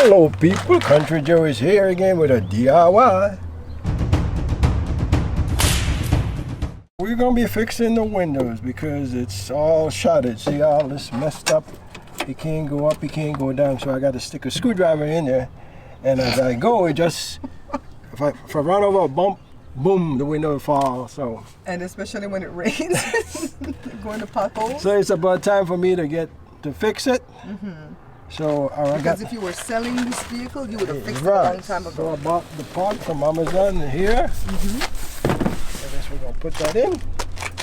Hello people, Country Joe is here again with a DIY. We're going to be fixing the windows because it's all shattered. See all this messed up. It can't go up, it can't go down, so I got to stick a screwdriver in there. And as I go, it just, if I run over a bump, boom, the window will fall. So. And especially when it rains, going to potholes. So it's about time for me to fix it. So because if you were selling this vehicle, you would have fixed it a long time ago. So I bought the part from Amazon here. I guess we're gonna put that in.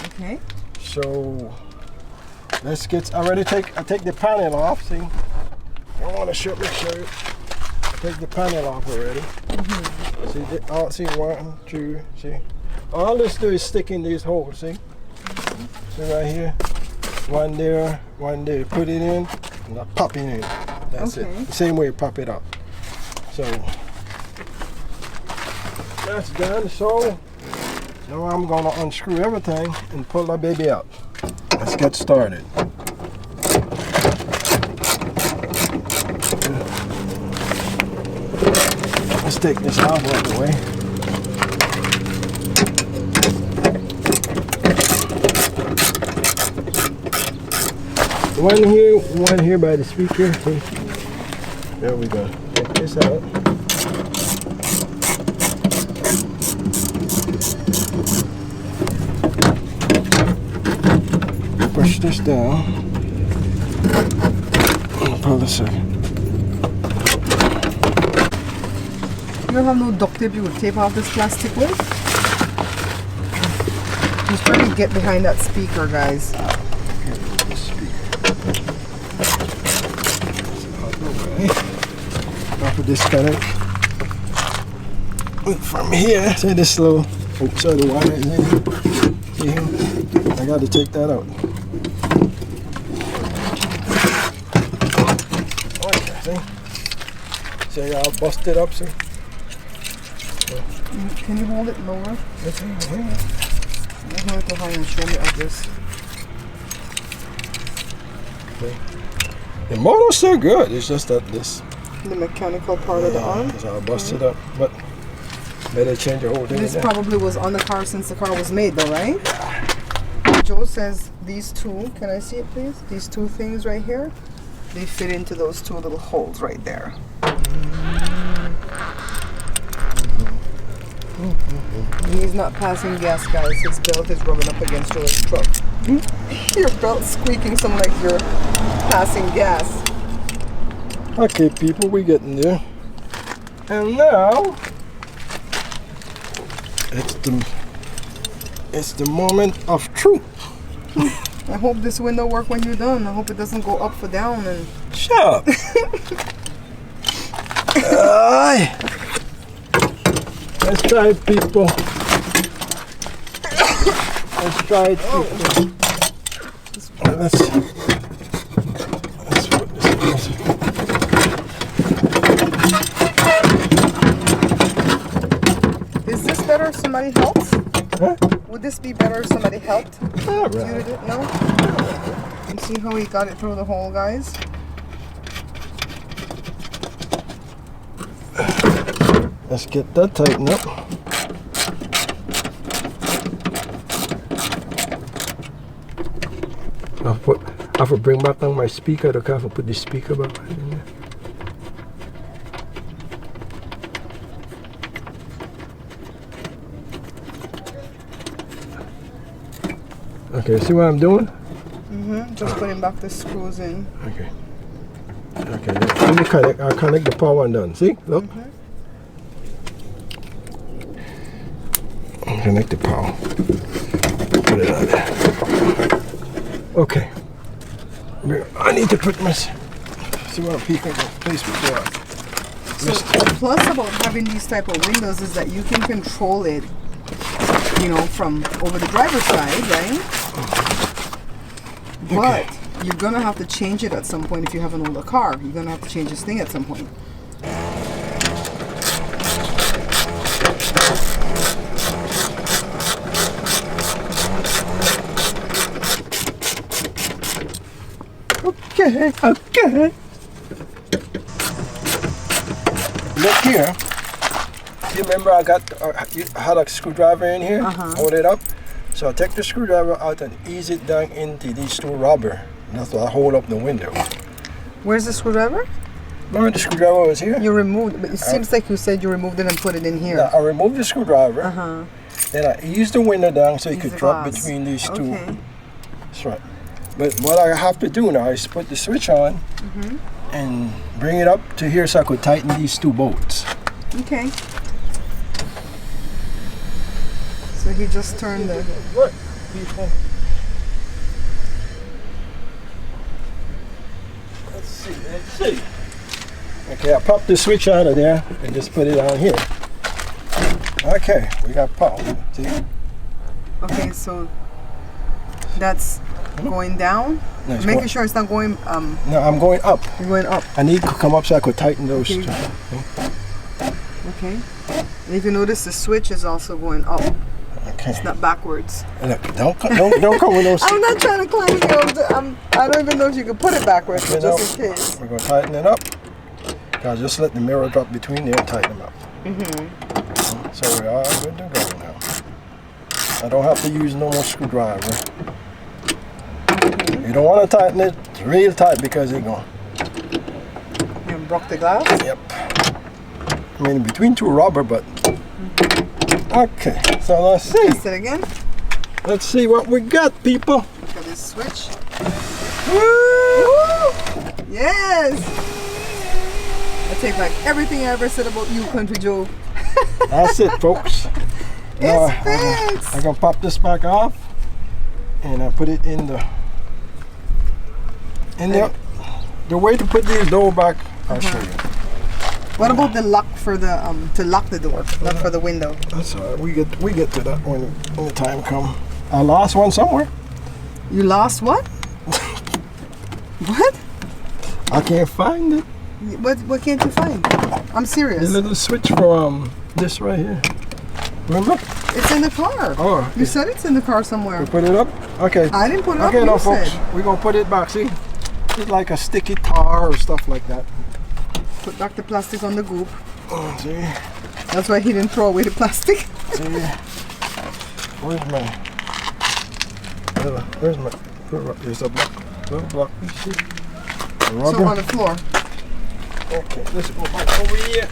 Okay. So let's get. I take the panel off. See, I want to make sure. Take the panel off already. See, 1, 2. See, all this do is stick in these holes. See, see right here, one there, one there. Put it in. And pop it in. That's it. The same way you pop it up. So that's done. So now I'm gonna unscrew everything and pull that baby out. Let's get started. Let's take this knob out of the way. One here by the speaker. See? There we go. Take this out. Push this down. Pull this out. You don't have no duct tape you would tape off this plastic with? Just trying to get behind that speaker, guys. Off of disconnect. From here, see this little, so the wire is in. See here? I got to take that out. Okay, see? See how I busted up, see? Can you hold it lower? That's it, yeah. I'm going to go high and show me of this. Okay. The motor's still good, it's just that this. The mechanical part of the arm? That's how I busted up, but better change the whole thing. This probably was on the car since the car was made though, right? Joe says these two, can I see it please? These two things right here, they fit into those two little holes right there. He's not passing gas, guys. His belt is rubbing up against Joe's truck. Your belt's squeaking something like you're passing gas. Okay, people, we're getting there. And now, it's the moment of truth. I hope this window works when you're done. I hope it doesn't go up or down and... Shut up! Let's try it, people. Let's try it, people. Let's put this in. Is this better if somebody helped? Huh? Would this be better if somebody helped? All right. You did it? No? You see how he got it through the hole, guys? Let's get that tightened up. I have to bring back on my speaker. I have to put the speaker back in there. Okay, see what I'm doing? Just putting back the screws in. Okay. Okay, let me connect. I'll connect the power one done. See? Look. Connect the power. Put it on there. Okay. I need to put my. See what I'm peeking the place before. So the plus about having these type of windows is that you can control it, you know, from over the driver's side, right? But you're gonna have to change it at some point if you have an older car. You're gonna have to change this thing at some point. Okay. look here. You remember I had a screwdriver in here? Hold it up. So I take the screwdriver out and ease it down into these two rubber. That's why I hold up the window. Where's the screwdriver? Remember the screwdriver was here? You removed, but it seems like you said you removed it and put it in here. Now, I removed the screwdriver. Then I ease the window down so it Ease could the drop glass. between these two. Okay. That's right. But what I have to do now is put the switch on and bring it up to here so I could tighten these two bolts. Okay. So he just turned the... Look, people. Let's see. Okay, I popped the switch out of there and just put it on here. Okay, we got power. See? Okay, so that's going down. No, it's Making going- sure it's not going. No, I'm going up. You're going up. I need to come up so I could tighten those Okay. two. Okay. And if you notice, the switch is also going up. Okay. It's not backwards. Look, don't come with those. I'm not trying to climb you. I don't even know if you can put it backwards, but You just know, in case. We're going to tighten it up. Now just let the mirror drop between there and tighten them up. So we are good to go now. I don't have to use no more screwdriver. You don't want to tighten it real tight because it's going. You broke the glass? Yep. I mean between two rubber, but. Okay, so let's see. Test it again. Let's see what we got, people. Look at this switch. Woo! Yes! I take back everything I ever said about you, Country Joe. That's it, folks. Now It's fixed. I'm gonna pop this back off, and I put it in the. The way to put these door back, I'll show you. What about the lock for the to lock the door, not for the window? That's all right. We get to that when the time comes. I lost one somewhere. You lost what? What? I can't find it. What can't you find? I'm The serious. little switch for this right here. Remember? It's in the car. Oh, You said it's in the car somewhere. we put it up. Okay. I didn't put it up. Okay, now You folks, said. we're gonna put it back. See, it's like a sticky tar or stuff like that. Put back the plastic on the goop. Oh, see, That's why he didn't throw away the plastic. see. Where's my? There's a little block. You see? The So rubber. on the floor. Okay, let's go back over here.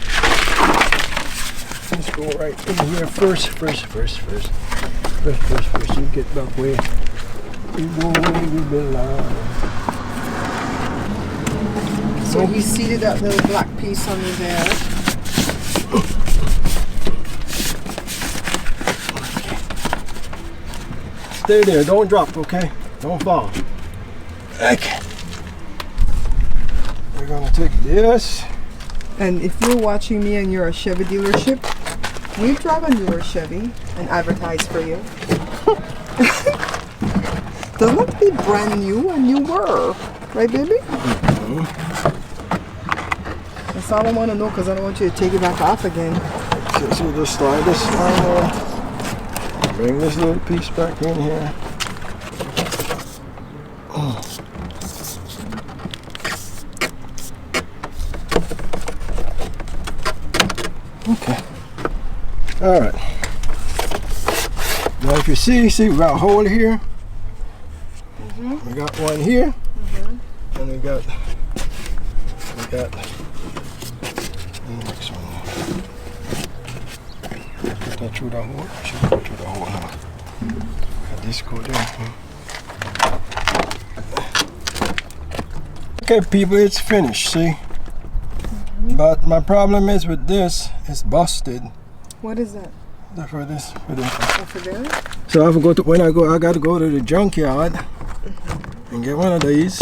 Let's go right in here first. You get back where you go where you belong. So he seated that little black piece under there. Stay there, don't drop, okay? Don't fall. Okay. We're gonna take this. And if you're watching me and you're a Chevy dealership, we drive a newer Chevy and advertise for you. Doesn't have to be brand new and newer, right, baby? That's all I want to know because I don't want you to take it back off again. So just slide this line. Bring this little piece back in here. Okay. All right. Now if you see we got a hole here. We got one here. And we got the next one. Put that through the hole. Should go through the hole, huh? Got this go there. Okay, people, it's finished. See. But my problem is with this, it's busted. What is that? For this. Over there? So I have to go to I got to go to the junkyard and get one of these.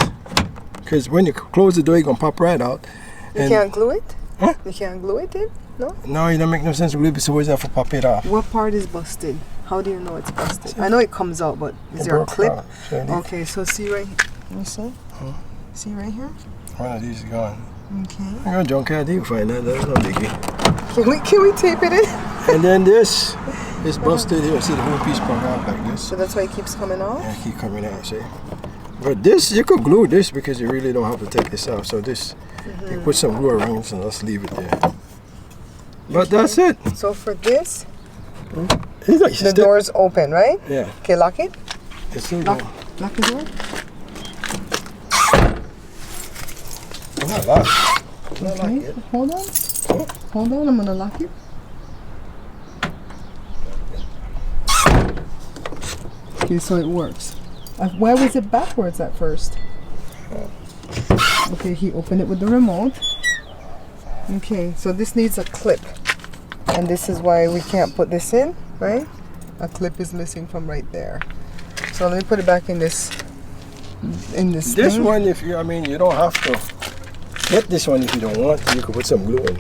Because when you close the door, you're gonna pop right out. You can't glue it? Huh? You can't glue it in? No? No, it don't make no sense to glue it, so we have to pop it off. What part is busted? How do you know it's busted? I know it comes out, but is there a broke clip? out. So Okay, so see right here. Let me see. See right here? one of these is gone. Okay. I got a junkyard, you can find that. That's no biggie. Can we tape it in? And then this is busted here. See the whole piece come out like this. So that's why it keeps coming off? Yeah, keep coming out, see. But this, you could glue this because you really don't have to take this out. So this, you put some glue around and let's leave it there. But that's it. So for this, It's like the door's open, right? Yeah. Okay, lock it. It's still Lock, going. lock the door. I'm not locked. Not Okay, locked yet. hold on. Hold on, I'm gonna lock it. Okay, so it works. Why was it backwards at first? Okay, he opened it with the remote. Okay, so this needs a clip. And this is why we can't put this in, right? A clip is missing from right there. So let me put it back in this This thing. one, if you, I mean, you don't have to get this one if you don't want to. You could put some glue and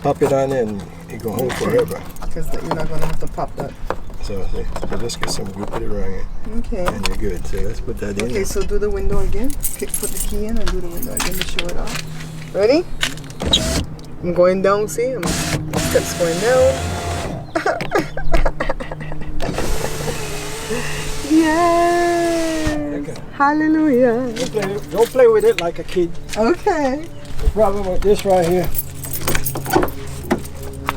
pop it on and it go hold forever. Because you're not gonna have to pop that. So, see, so just get some glue, put it around here, Okay. and you're good. So let's put that in. Okay, so do the window again. Put the key in and do the window again to show it off. Ready? I'm going down, see? Steps going down. Yes! Okay. Hallelujah. Don't play with it like a kid. Okay. The problem with this right here.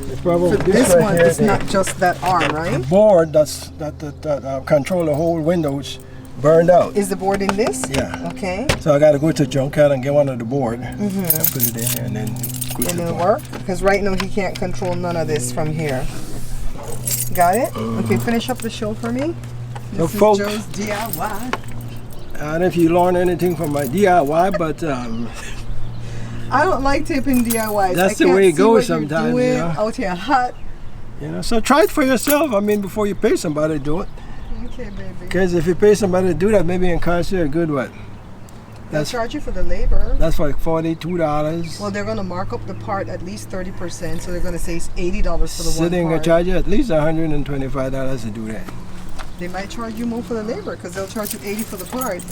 The problem For with this right one, here, it's the not just that arm, right? board that control the whole windows burned out. Is the board in this? Yeah. Okay. So I got to go to junkyard and get one of the board and put it in and then go to And the it'll board. work? Because right now he can't control none of this from here. Got it? Okay, finish up the show for me. So This is folks, Joe's DIY. I don't know if you learned anything from my DIY, but I don't like taping DIYs. That's I the can't way it see goes what sometimes, you're doing you know. out here hot. so try it for yourself. I mean, before you pay somebody to do it. Okay, baby. Because if you pay somebody to do that, maybe it costs you a good what? They'll charge you for the labor. That's like $42. Well, they're going to mark up the part at least 30%, so they're going to say it's $80 for the Sitting one and part. charge you at least $125 to do that. They might charge you more for the labor because they'll charge you $80 for the part,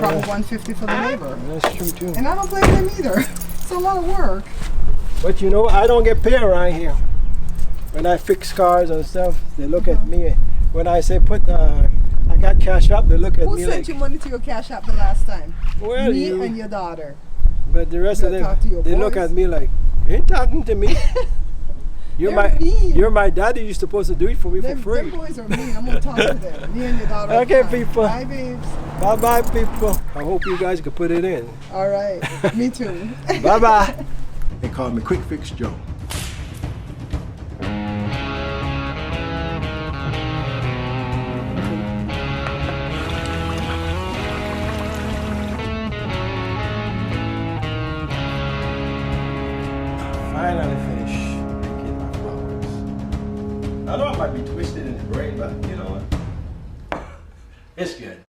probably $150 for the labor. That's true too. And I don't blame them either. It's a lot of work. But you know, I don't get paid around here. When I fix cars and stuff, they look at me. When I say I got cash up, they look at Who me sent like, you money to your cash app the last time? well, Me you. and your daughter. But the rest of You gotta talk to them, your they look boys. at me like, you ain't talking to me. They're mean. You're my daddy. You're supposed to do it for me Them, for them free. boys are mean. I'm going to talk to them. Me and your daughter. are Okay, fine. people. Bye, babes. Bye bye, people. I hope you guys can put it in. All right. Me too. Bye bye. They call me Quick Fix Joe. Finally finished making my flowers. I know I might be twisted in the brain, but you know what? It's good.